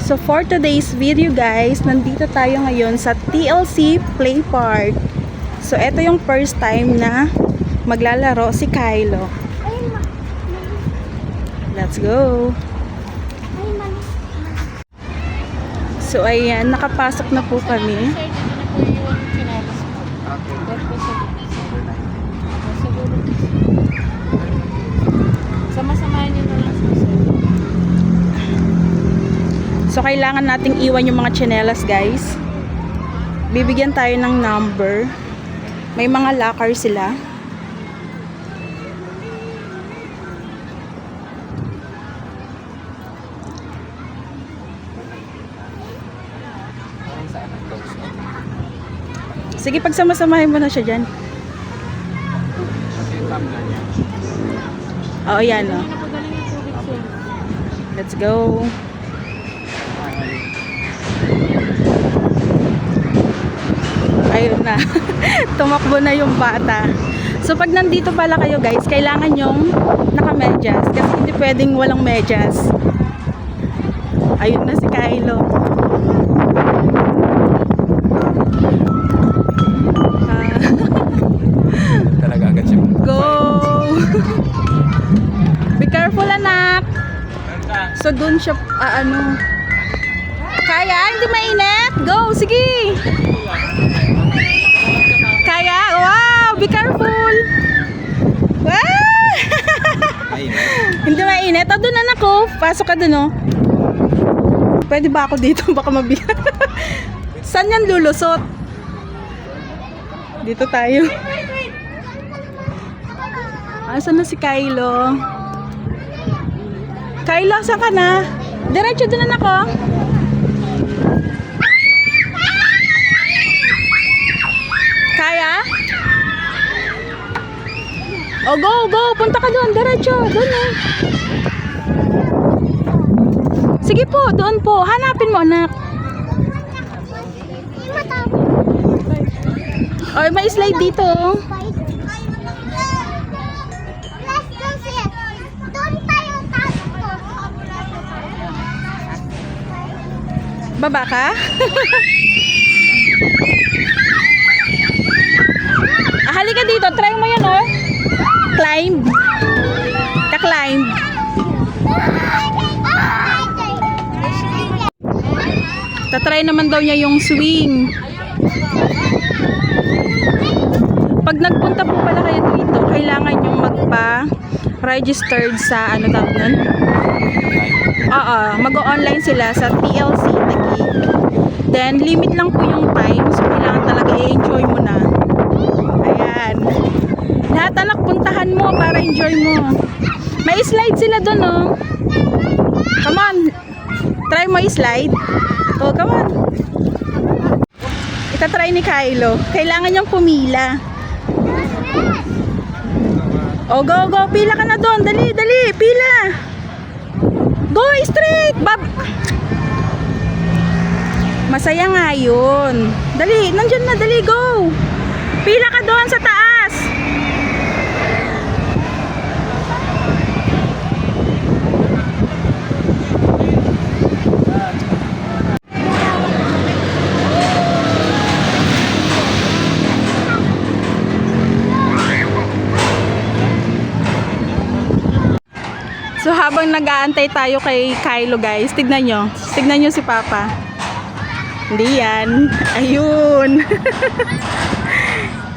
So for today's video guys, nandito tayo ngayon sa TLC Play Park. So ito yung first time na maglalaro si Kylo. Let's go! So ayan, nakapasok na po kami. Sama-samahan nyo na lang. So kailangan nating iwan yung mga tsinelas guys. Bibigyan tayo ng number. May mga locker sila. Sige, pagsama-samahin mo na siya dyan. Oo, yan o. Let's go. Ayun na. Tumakbo na yung bata. So pag nandito pala kayo guys, kailangan yung naka-medyas. Kasi hindi pwedeng walang medyas. Ayun na si Kylo. Talaga agad siya. Go! Be careful anak. So dun siya, ano. Kaya? Hindi mainit? Go! Sige! Kaya? Wow! Be careful! Wow! Hindi mainit. O dun anak ko. Pasok ka dun o. Pwede ba ako dito? Baka mabigat. Saan yan lulusot? Dito tayo. Asan na si Kylo? Kylo, saan ka na? Diretso doon na ako. Kaya? Oh, go, go. Punta ka doon. Diretso. Doon eh. Sige po, doon po. Hanapin mo, anak. Oh, may slide dito. Baba ka? Halika dito, try mo yan oh. Climb. Ka-climb. Tatry naman daw niya yung swing. Pag nagpunta po pala kayo dito, kailangan yung magpa-registered sa ano tawag nun? Oo, mag-online sila sa TLC Taguig. Then, limit lang po yung time. So, kailangan talaga i-enjoy mo na. Ayan. Lahat anak, puntahan mo para enjoy mo. May slide sila dun, oh. Come on. Try mo i-slide. Oh, come on. Itatry ni Kylo. Kailangan niyang pumila. Oh, go, go. Pila ka na dun. Dali, dali. Pila. Go straight! Masaya nga yun. Dali, nandyan na, dali, go! Pila ka doon sa taas! So habang nag-aantay tayo kay Kylo guys, tignan nyo si Papa. Hindi yan. Ayun.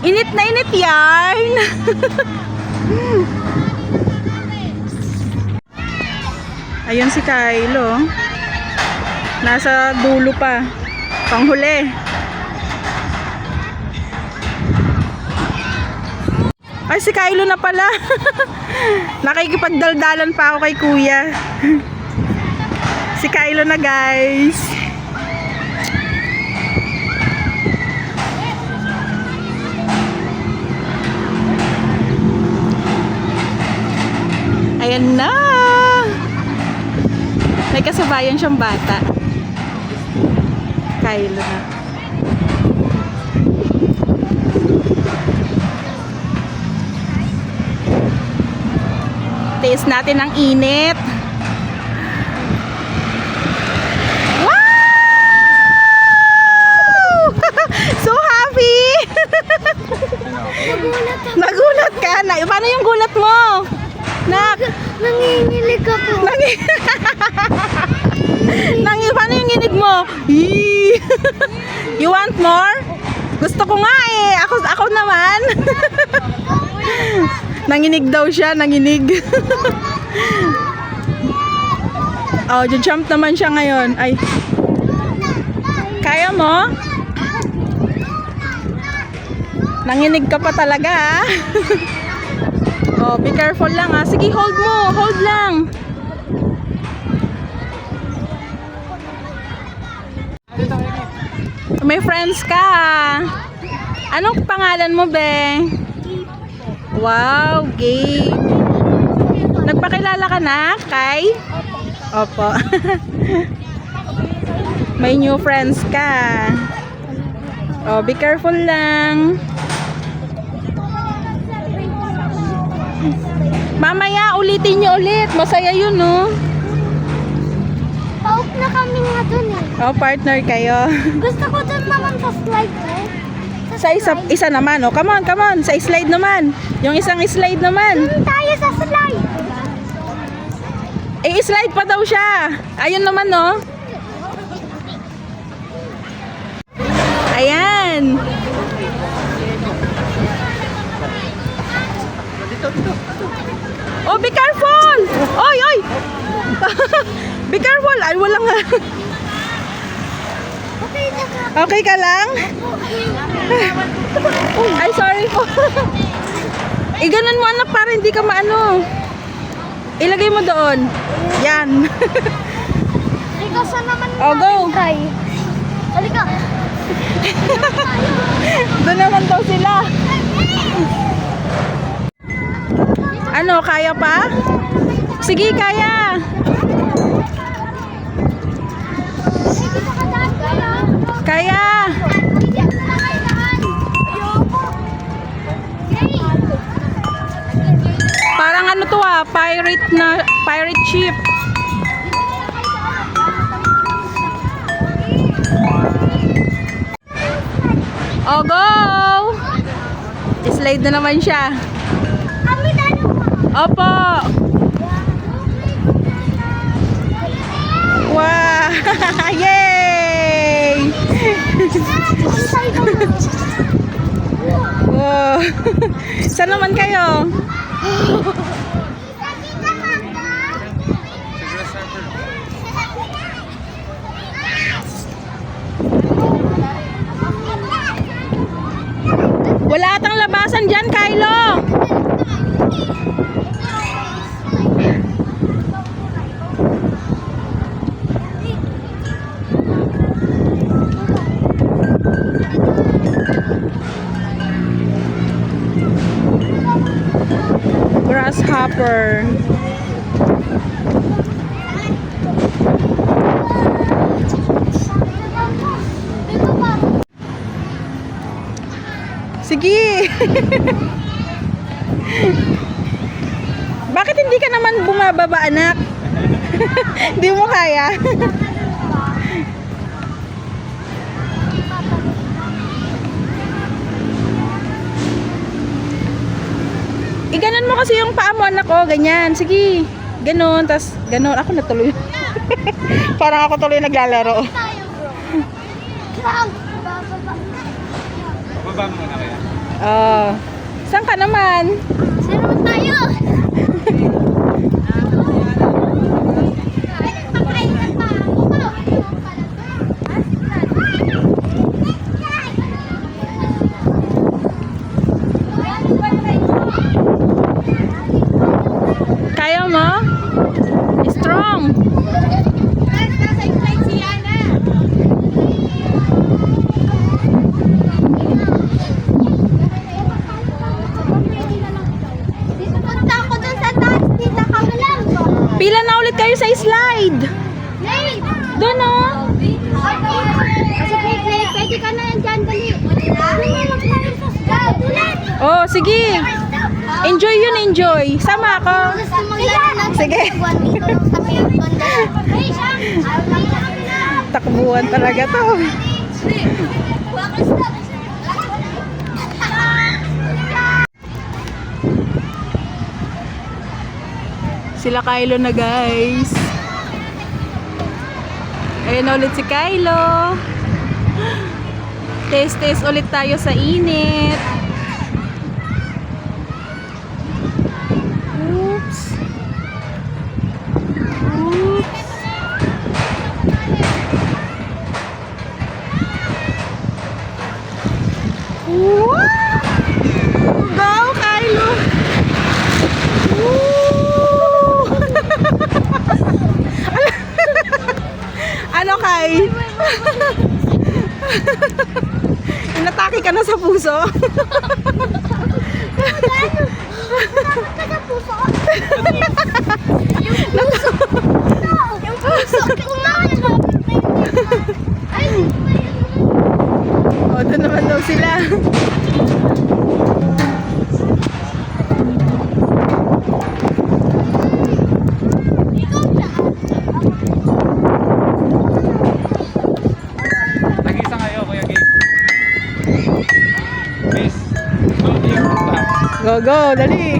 Init na init yarn. Ayun si Kylo. Nasa dulo pa. Panghuli. Ay, si Kylo na pala. Nakikipagdaldalan pa ako kay kuya. Si Kylo na guys. Ayan na. May kasabayan siyang bata. Kylo na. Taste natin ang init. Wow! Nagulat ako. Nagulat ka? Paano yung gulat mo? Nanginginig ako. Paano yung nginig mo? Yee! You want more? Gusto ko nga eh. Ako naman. Nanginig daw siya, nanginig. Oh, jump naman siya ngayon. Ay. Kaya mo? Nanginig ka pa talaga ah. Oh, be careful lang ah. Sige, hold mo. Hold lang. May friends ka. Anong pangalan mo, be? Wow, gay. Nagpakilala ka na kay? Opo. May new friends ka. Oh, be careful lang. Mamaya, ulitin niyo ulit. Masaya yun, no? Pauk na kami nga dun eh. Oh, partner kayo. Gusto ko dun naman sa slide eh. Sa isa naman, oh. Come on, come on. Sa slide naman. Yung isang slide naman. Dun tayo sa slide. Eh, slide pa daw siya. Ayun naman, no? Ayan. Oh, be careful! Oy, oy! Be careful! Ay, wala nga. Okay na ka. Okay ka lang? Ay, sorry po. Ganun mo anak para hindi ka maano. Ilagay mo doon. Yan. Ikaw saan naman Oh, go. Tay. Halika. Doon naman daw sila. Ano, kaya pa? Sige, kaya. Kaya. Parang ano to ah, pirate ship. Oh, go! Slide na naman siya. Opo. Wow! Yay! Wow! Saan naman kayo? Wala atang labasan dyan, Kylo! Grasshopper. Sige. Bakit hindi ka naman bumababa, anak? Hindi mo kaya? Iganon mo kasi yung paa mo, anak ko. Ganyan. Sige. Ganon. Tas ganon. Ako natuloy. Parang ako tuloy naglalaro. Baba mo na kaya? Oh. Saan ka naman? Saan naman tayo? Kaya mo? Strong. Punta ako dun sa taas. Dito kami lang. Pila na ulit kayo sa slide. Doon oh. Kasi pwede ka na yan dyan. Dali. Oh, sige. Enjoy yun, enjoy. Sama ako. Sige. Takbuhan talaga to. Sila Kylo na, guys. Ayan na ulit si Kylo. Test ulit tayo sa init. Oops. Oops. Wow! Go, Kylo! Woo! Ano, Kai? Inatake ka na sa puso? Kada puso. Yung puso. Kung nga ay, O, doon naman daw sila. Nag-isa kayo, Kuya Gabe. Miss, go here, punta. Go, go, dali.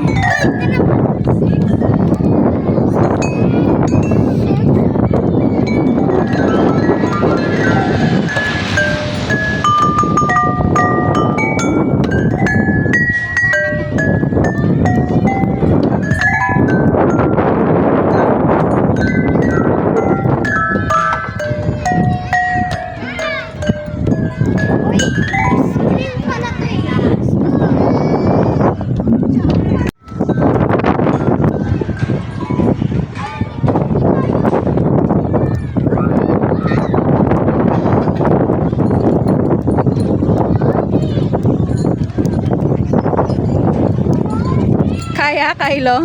Kaya, Kylo?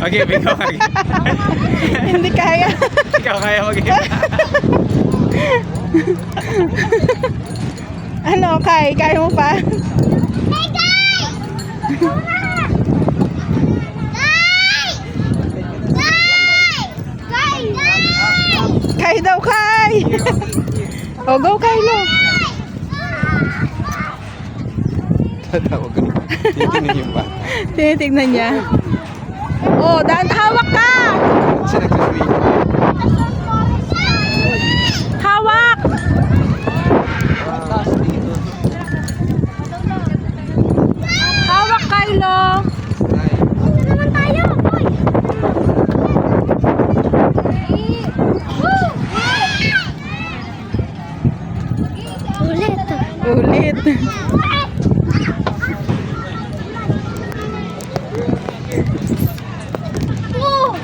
Okay, ikaw kaya. Hindi kaya. Ikaw kaya mag Ano, Kai? Kaya mo pa? Hey, guys! Kai daw, Kai! O, go, Kylo! Tatawag ka naman. Titingnan yung bata. Tinitignan niya. O, daan, hawak ka! Siya nagsaswing. Hawak! Hawak, Kylo! naman tayo, boy! Ulit. Ulit. Oh!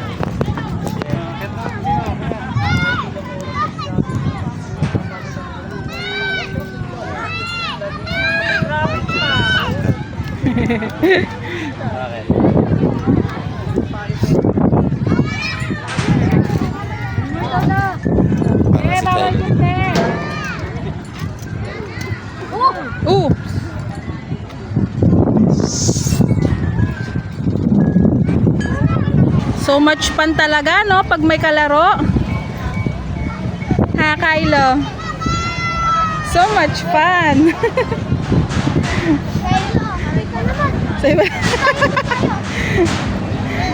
Parang si Kel. Oops! So much fun talaga, no? Pag may kalaro. Ha, Kylo? So much fun. Sa iba.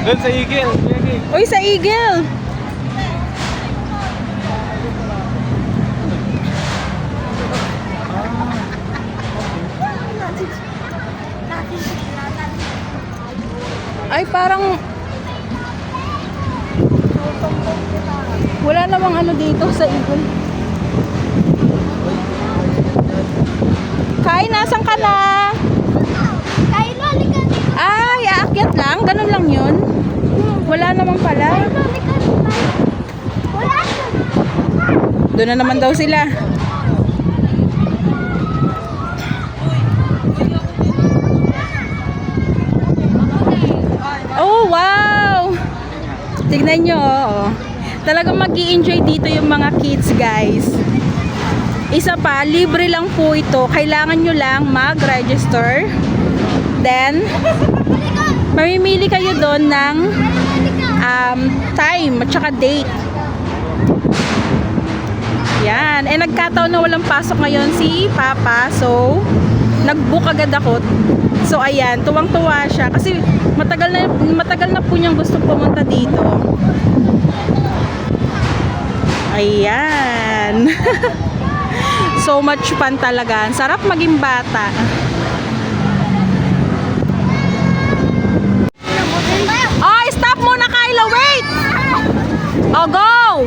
Doon sa Eagle. Kuya Gabe. Uy, sa Eagle. Ay, parang wala namang ano dito sa Eagle. Kai, nasan ka na? Kylo, halika dito. Ay, aakyat lang? Ganun lang yun? Wala namang pala. Kylo, halika dito. Wala siya. Doon na naman daw sila. Oh, wow! Tignan nyo, oh. Talagang mag-i-enjoy dito yung mga kids, guys. Isa pa, libre lang po ito. Kailangan nyo lang mag-register. Then, mamimili kayo doon ng time at saka date. Yan. Eh, nagkataon na walang pasok ngayon si Papa. So, nag-book agad ako. So ayan, tuwang-tuwa siya kasi matagal na po niyang gusto pumunta dito. Ayan. So much fun talaga. Ang sarap maging bata. Oh, stop muna Kylo, wait! Oh, go!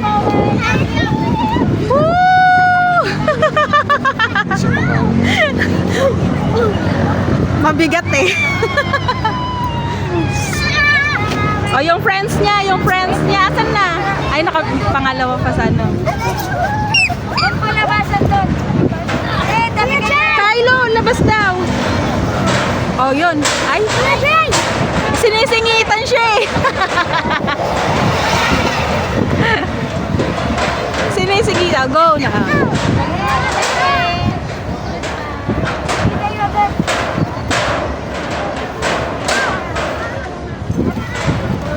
Woo! Mabigat eh. Oh, yung friends niya, asan na? Ay, pangalawa pa sa ano. Kylo, labas daw. Oh, yun. Ay, sinisingitan siya eh. Sinisingitan. Go na.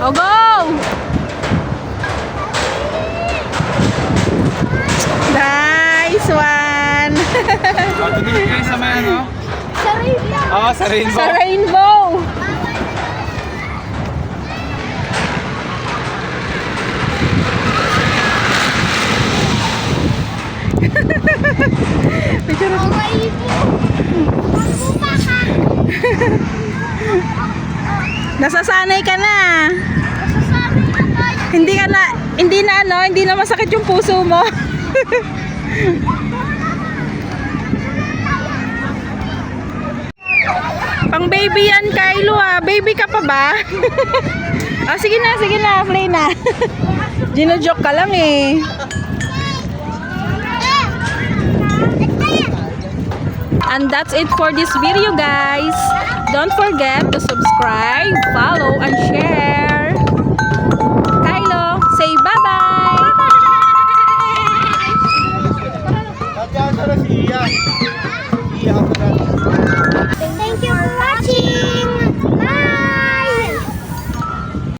Oh, go! Nice one! Oh, tumingin kayo sa may ano? Sa rainbow. Oo, sa rainbow. Sa rainbow! Picture Ang rainbow. Magbuka ka. Nasasanay ka na. Masasabi na tayo. Hindi na masakit yung puso mo. Pang baby yan, Kylo ah. Baby ka pa ba? Ah, sige na, play na. Gino-joke ka lang eh. And that's it for this video, guys. Don't forget to subscribe, follow, and share. Kylo, say bye-bye. Nandiyan sa siya.